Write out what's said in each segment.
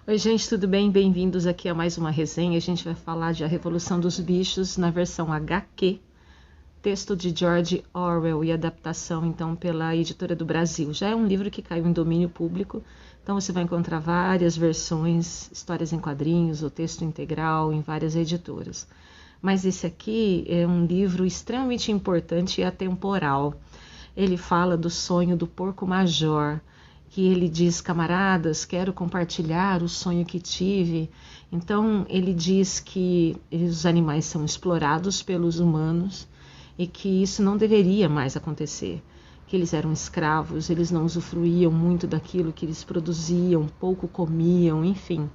Oi, gente, tudo bem? Bem-vindos aqui a mais uma resenha. A gente vai falar de A Revolução dos Bichos na versão HQ, texto de George Orwell e adaptação, então, pela Editora do Brasil. Já é um livro que caiu em domínio público, então você vai encontrar várias versões, histórias em quadrinhos, ou texto integral, em várias editoras. Mas esse aqui é um livro extremamente importante e atemporal. Ele fala do sonho do porco major, que ele diz: camaradas, quero compartilhar o sonho que tive. Então ele diz que os animais são explorados pelos humanos e que isso não deveria mais acontecer, que eles eram escravos, eles não usufruíam muito daquilo que eles produziam, pouco comiam, enfim.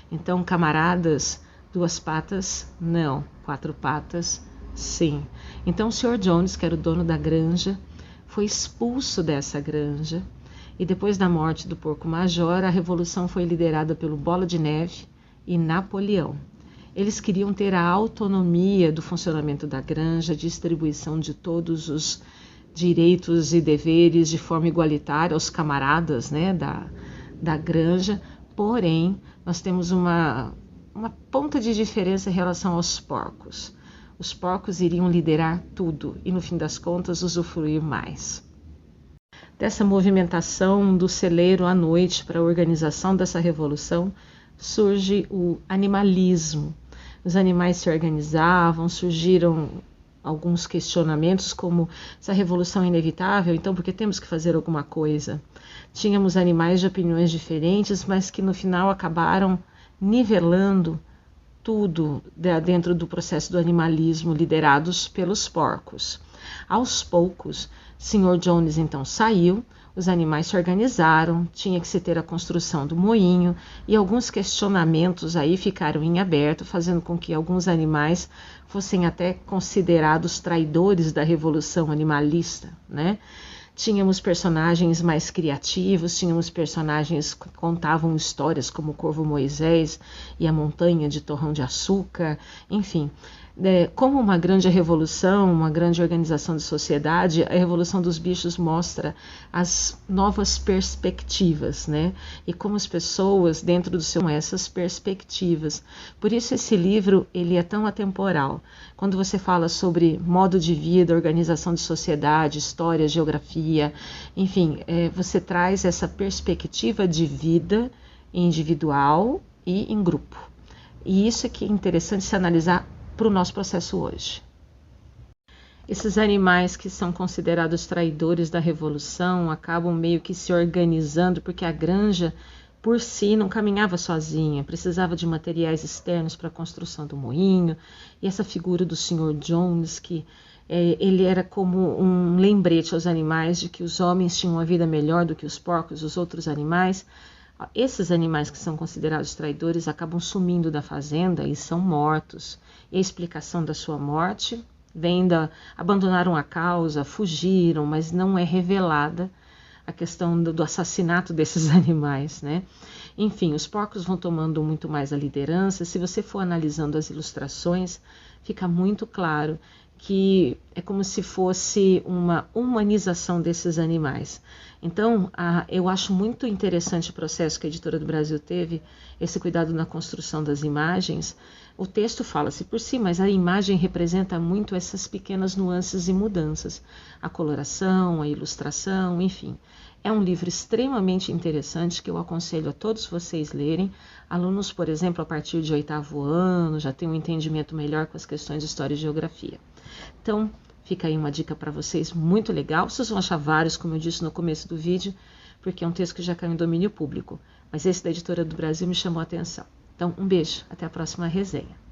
Então, camaradas, 2 patas, não, 4 patas, sim. Então o Sr. Jones, que era o dono da granja, foi expulso dessa granja. E depois da morte do porco major, a revolução foi liderada pelo Bola de Neve e Napoleão. Eles queriam ter a autonomia do funcionamento da granja, distribuição de todos os direitos e deveres de forma igualitária aos camaradas, né, da granja. Porém, nós temos uma ponta de diferença em relação aos porcos. Os porcos iriam liderar tudo e, no fim das contas, usufruir mais. Dessa movimentação do celeiro à noite para a organização dessa revolução, surge o animalismo. Os animais se organizavam, surgiram alguns questionamentos como: essa revolução é inevitável, então por que temos que fazer alguma coisa? Tínhamos animais de opiniões diferentes, mas que no final acabaram nivelando tudo dentro do processo do animalismo, liderados pelos porcos. Aos poucos, Sr. Jones então saiu, os animais se organizaram, tinha que se ter a construção do moinho e alguns questionamentos aí ficaram em aberto, fazendo com que alguns animais fossem até considerados traidores da revolução animalista, né? Tínhamos personagens mais criativos, tínhamos personagens que contavam histórias como o Corvo Moisés e a Montanha de Torrão de Açúcar, enfim. Como uma grande revolução, uma grande organização de sociedade, a Revolução dos Bichos mostra as novas perspectivas, né? E como as pessoas dentro do seu essas perspectivas. Por isso esse livro ele é tão atemporal. Quando você fala sobre modo de vida, organização de sociedade, história, geografia, enfim, você traz essa perspectiva de vida individual e em grupo. E isso é que é interessante se analisar para o nosso processo hoje. Esses animais que são considerados traidores da revolução acabam meio que se organizando, porque a granja por si não caminhava sozinha, precisava de materiais externos para a construção do moinho, e essa figura do Sr. Jones, que ele era como um lembrete aos animais de que os homens tinham uma vida melhor do que os porcos e os outros animais. Esses animais que são considerados traidores acabam sumindo da fazenda e são mortos. E a explicação da sua morte vem abandonaram a causa, fugiram, mas não é revelada a questão do assassinato desses animais, né? Enfim, os porcos vão tomando muito mais a liderança. Se você for analisando as ilustrações, fica muito claro que é como se fosse uma humanização desses animais. Então, eu acho muito interessante o processo que a Editora do Brasil teve, esse cuidado na construção das imagens. O texto fala-se por si, mas a imagem representa muito essas pequenas nuances e mudanças. A coloração, a ilustração, enfim. É um livro extremamente interessante que eu aconselho a todos vocês lerem. Alunos, por exemplo, a partir de 8º ano, já têm um entendimento melhor com as questões de história e geografia. Então, fica aí uma dica para vocês, muito legal. Vocês vão achar vários, como eu disse no começo do vídeo, porque é um texto que já caiu em domínio público. Mas esse da Editora do Brasil me chamou a atenção. Então, um beijo, até a próxima resenha.